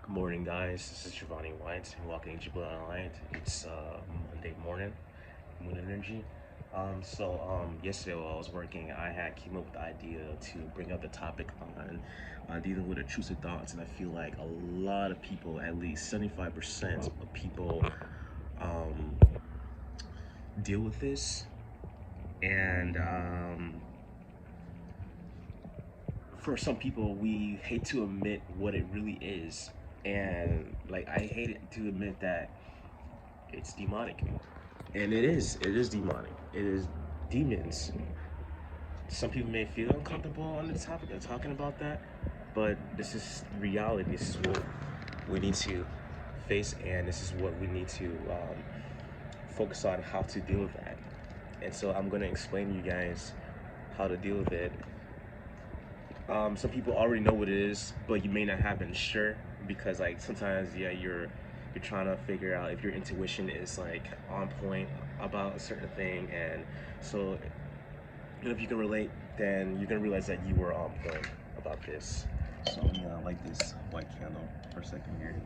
Good morning, guys. This is Giovanni White, and welcome to Bloodlight. It's Monday morning, moon energy. Yesterday while I was working, I had came up with the idea to bring up the topic on dealing with intrusive thoughts, and I feel like a lot of people, at least 75% of people, um, deal with this, and for some people, we hate to admit what it really is, and like I hate it to admit that it's demonic. And it is demonic. It is demons. Some people may feel uncomfortable on the topic of talking about that, but this is reality. This is what we need to face, and this is what we need to focus on how to deal with that. And so I'm going to explain to you guys how to deal with it. Some people already know what it is, but you may not have been sure because like sometimes you're trying to figure out if your intuition is like on point about a certain thing, and so if you can relate, then you're gonna realize that you were on point about this. So I'm gonna light this white candle for a second here.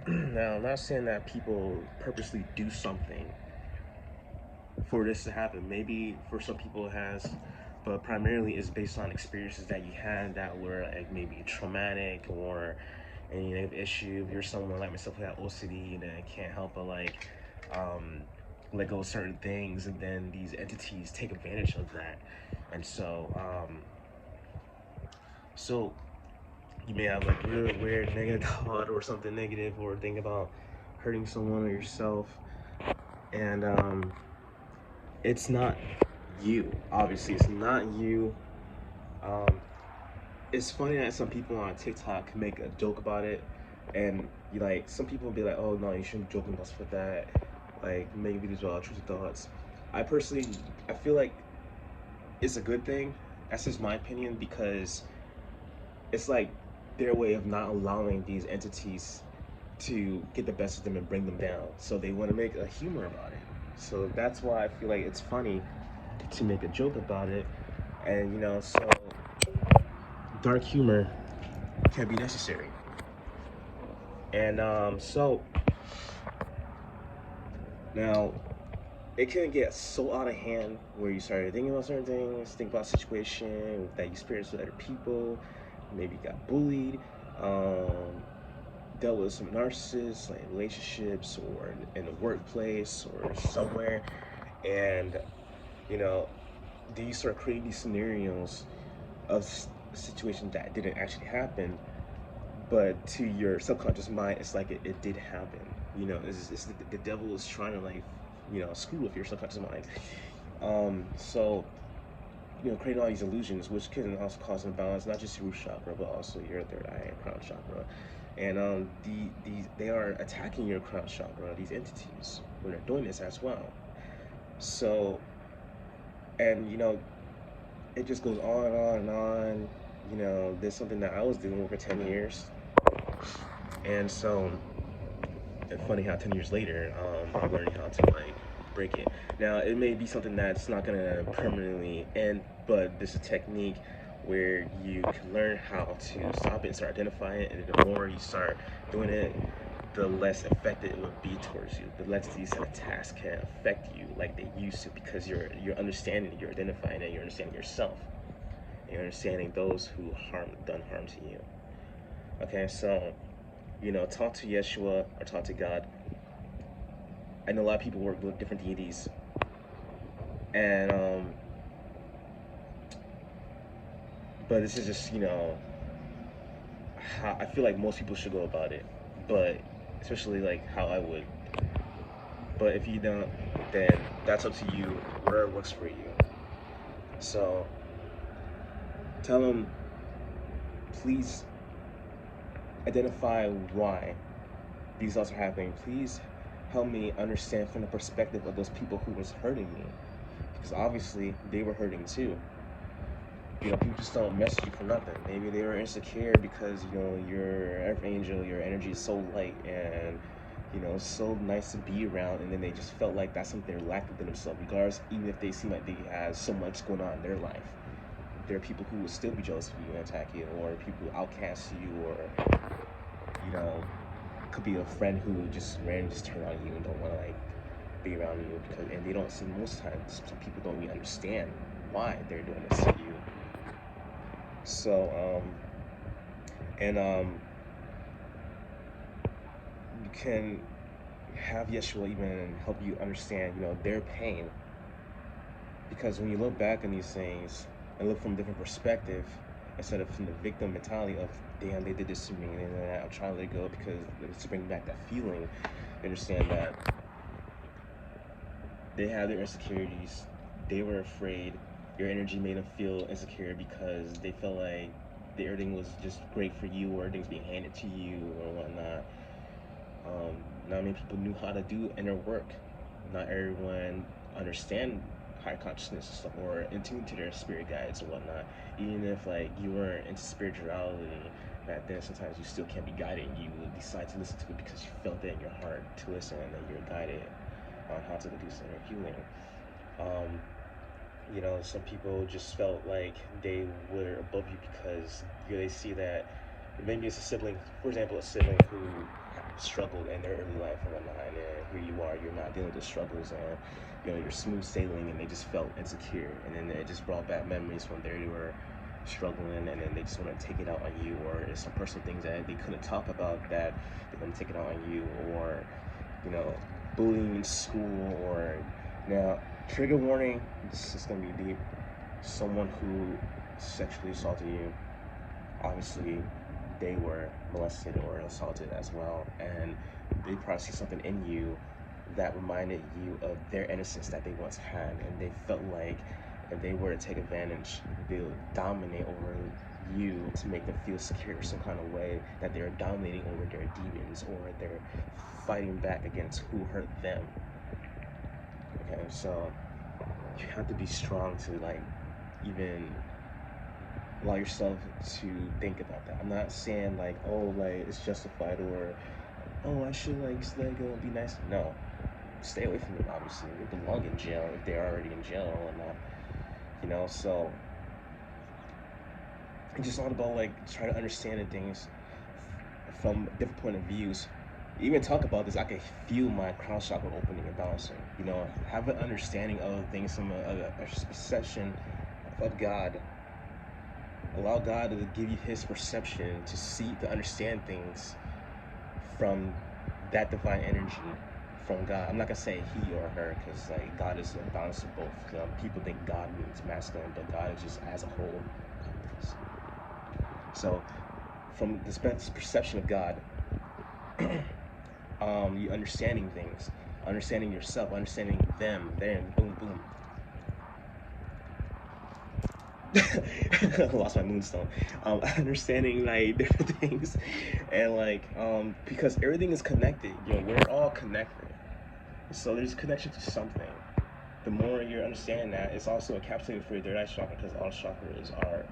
Now, I'm not saying that people purposely do something for this to happen. Maybe for some people it has, but primarily it's based on experiences that you had that were like maybe traumatic or any negative issue. If you're someone like myself who had OCD and then can't help but um, let go of certain things, and then these entities take advantage of that. And so you may have like really weird negative thought or something negative, or think about hurting someone or yourself, and it's not you. Obviously, it's not you. Um, it's funny that some people on TikTok make a joke about it, and you like some people will be like, "Oh no, you shouldn't joke about stuff like that." Like maybe these are all truth thoughts. I personally, I feel like it's a good thing. That's just my opinion because it's like their way of not allowing these entities to get the best of them and bring them down. So they want to make a humor about it. So that's why I feel like it's funny to make a joke about it. And so dark humor can be necessary. And so now it can get so out of hand where you started thinking about certain things, think about a situation that you experienced with other people, maybe you got bullied, um, dealt with some narcissists, like relationships or in the workplace or somewhere, and you know, then you start creating these scenarios of situations that didn't actually happen, but to your subconscious mind, it's like it did happen. It's the devil is trying to like, screw with your subconscious mind. So creating all these illusions, which can also cause imbalance, not just your root chakra, but also your third eye and crown chakra. And they are attacking your crown chakra, these entities, when they're doing this as well. So, and it just goes on and on and on. There's something that I was dealing with for 10 years. And so, it's funny how 10 years later, I'm learning how to like break it. Now, it may be something that's not gonna permanently end, but there's a technique where you can learn how to stop it and start identifying it. And the more you start doing it, the less effective it will be towards you. The less these attacks can affect you like they used to, because you're understanding, you're identifying it, you're understanding yourself, and you're understanding those who done harm to you. Okay, so talk to Yeshua or talk to God. I know a lot of people work with different deities, and but this is just how I feel like most people should go about it, but especially like how I would. But if you don't, then that's up to you. Whatever works for you. So tell them, please identify why these thoughts are happening. Please help me understand from the perspective of those people who was hurting me, because obviously they were hurting too. People just don't message you for nothing. Maybe they were insecure because your angel, your energy is so light and so nice to be around, and then they just felt like that's something they're lacking within themselves, regardless, even if they seem like they have so much going on in their life. there are people who will still be jealous of you and attack you, or people who outcast you, or could be a friend who just randomly just turn on you and don't want to like be around you, and they don't see, most times some people don't even understand why they're doing this to you. So you can have Yeshua even help you understand, their pain, because when you look back on these things and look from a different perspective, instead of from the victim mentality of, damn, they did this to me, and then I'm trying to let it go because it's to bring back that feeling. You understand that they have their insecurities, they were afraid, your energy made them feel insecure because they felt like everything was just great for you, or everything's being handed to you or whatnot. Not many people knew how to do inner work. Not everyone understand higher consciousness and stuff, or in tune to their spirit guides and whatnot. Even if like you weren't into spirituality back then, sometimes you still can't be guided. You decide to listen to it because you felt it in your heart to listen, and then you're guided on how to do some inner healing. Some people just felt like they were above you because they see that maybe it's a sibling, for example, a sibling who struggled in their early life and whatnot, and then here you are, you're not dealing with the struggles, and you're smooth sailing, and they just felt insecure, and then it just brought back memories when they were struggling, and then they just want to take it out on you, or it's some personal things that they couldn't talk about that they're going to take it out on you, or bullying in school, or now trigger warning, this is going to be deep. Someone who sexually assaulted you, obviously they were molested or assaulted as well, and they probably see something in you that reminded you of their innocence that they once had, and they felt like if they were to take advantage, they would dominate over you to make them feel secure in some kind of way, that they're dominating over their demons, or they're fighting back against who hurt them. Okay, so you have to be strong to like even allow yourself to think about that. I'm not saying like, oh, like it's justified, or oh, I should like just let it go and be nice. No, stay away from them. Obviously, they belong in jail if they're already in jail or not. So it's just all about like trying to understand things from different point of views. Even talk about this, I can feel my crown chakra opening and balancing. Have an understanding of things from a perception of God. Allow God to give you His perception to understand things from that divine energy from God. I'm not gonna say he or her, because like God is a balance of both. People think God means masculine, but God is just as a whole. So, from this perception of God, you understanding things, understanding yourself, understanding them, then boom, boom. Lost my moonstone. Understanding like different things, and like because everything is connected. We're all connected, so there's a connection to something. The more you're understanding that, it's also encapsulated for your third eye chakra, because all chakras are.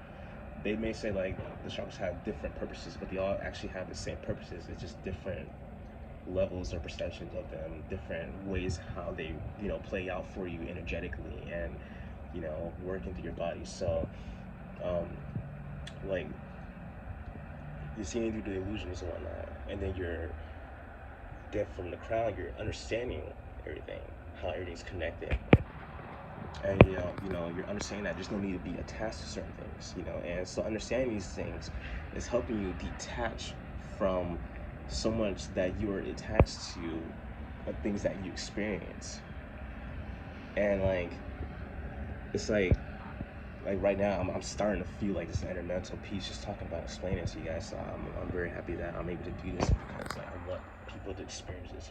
They may say like the chakras have different purposes, but they all actually have the same purposes. It's just different levels or perceptions of them, different ways how they play out for you energetically and working through your body. So like you're seeing through the illusions and whatnot, and then from the crown you're understanding everything, how everything's connected, and you're understanding that there's no need to be attached to certain things, and so understanding these things is helping you detach from so much that you are attached to things that you experience. And like it's like right now I'm starting to feel like this inner mental peace just talking about explaining it to you guys. So I'm very happy that I'm able to do this, because I want people to experience this.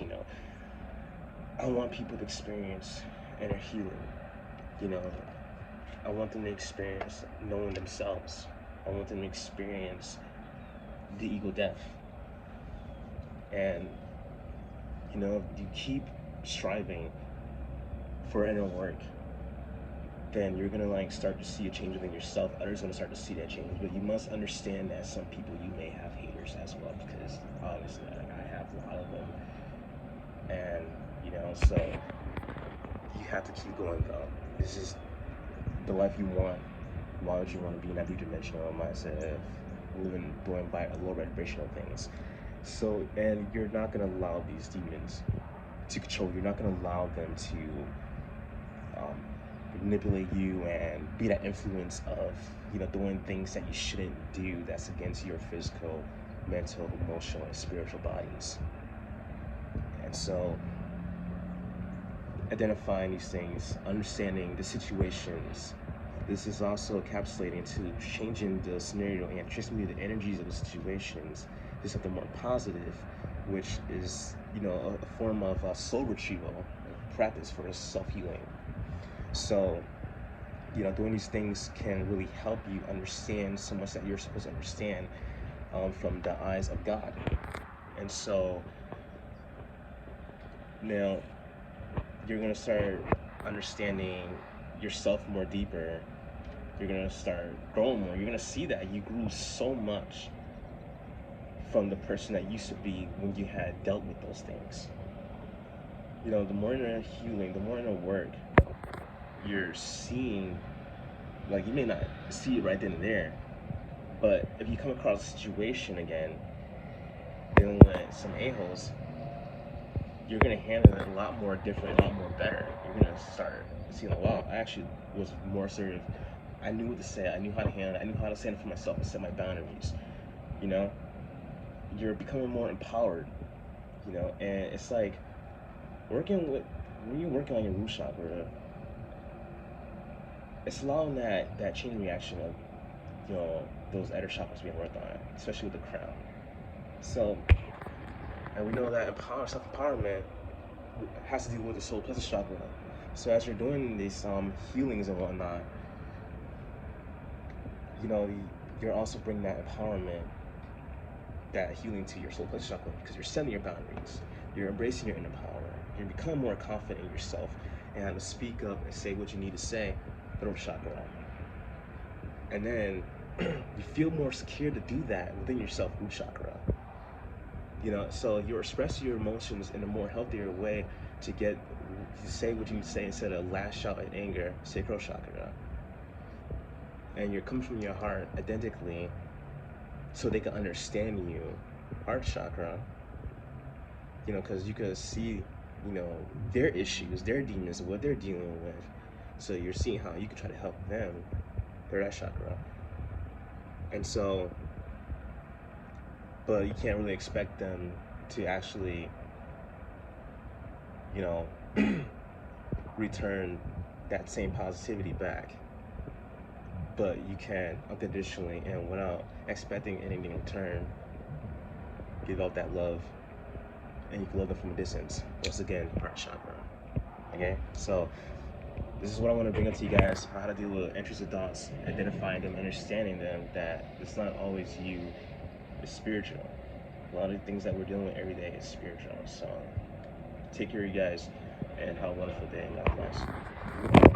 I want people to experience inner healing. I want them to experience knowing themselves. I want them to experience the ego death. And if you keep striving for inner work, then you're gonna like start to see a change within yourself. Others gonna start to see that change. But you must understand that some people, you may have haters as well, because obviously I have a lot of them. And so you have to keep going though. This is the life you want. Why would you want to be in that three-dimensional mindset of going by a low vibrational things? So, and you're not going to allow these demons to control you. You're not going to allow them to manipulate you and be that influence of, you know, doing things that you shouldn't do that's against your physical, mental, emotional, and spiritual bodies. And so identifying these things, understanding the situations, this is also encapsulating to changing the scenario and transmitting the energies of the situations to something more positive, which is, you know, a form of soul retrieval, a practice for self-healing. So, you know, doing these things can really help you understand so much that you're supposed to understand from the eyes of God. And so now you're going to start understanding yourself more deeper. You're going to start growing more. You're going to see that you grew so much from the person that used to be when you had dealt with those things. You know, the more inner healing, the more inner work you're seeing, like, you may not see it right then and there, but if you come across a situation again dealing with some a-holes, you're going to handle it a lot more different, a lot more better. You're going to start seeing, wow, I actually was more assertive. I knew what to say. I knew how to handle it. I knew how to stand up for myself and set my boundaries. You know, you're becoming more empowered, you know, and it's like when you're working on your root chakra, it's allowing that chain reaction of, you know, those other chakras being worked on, especially with the crown. So, and we know that self-empowerment has to do with the solar plexus chakra. So as you're doing these healings and whatnot, you know, you're also bringing that empowerment, that healing to your solar plexus chakra, because you're setting your boundaries, you're embracing your inner power, you're becoming more confident in yourself and how to speak up and say what you need to say, throat chakra. And then you feel more secure to do that within yourself, root chakra. You know, so you're expressing your emotions in a more healthier way to say what you need to say instead of lash out in anger, sacral chakra. And you're coming from your heart identically so they can understand you, heart chakra. You know, because you can see, you know, their issues, their demons, what they're dealing with. So you're seeing how you can try to help them, third eye chakra. And so, but you can't really expect them to actually, you know, return that same positivity back. But you can unconditionally and without expecting anything in return, give out that love, and you can love them from a distance. Once again, heart chakra. Okay, so this is what I want to bring up to you guys: how to deal with intrusive thoughts, identifying them, understanding them. That it's not always you; it's spiritual. A lot of the things that we're dealing with every day is spiritual. So take care of you guys, and have a wonderful day. God bless.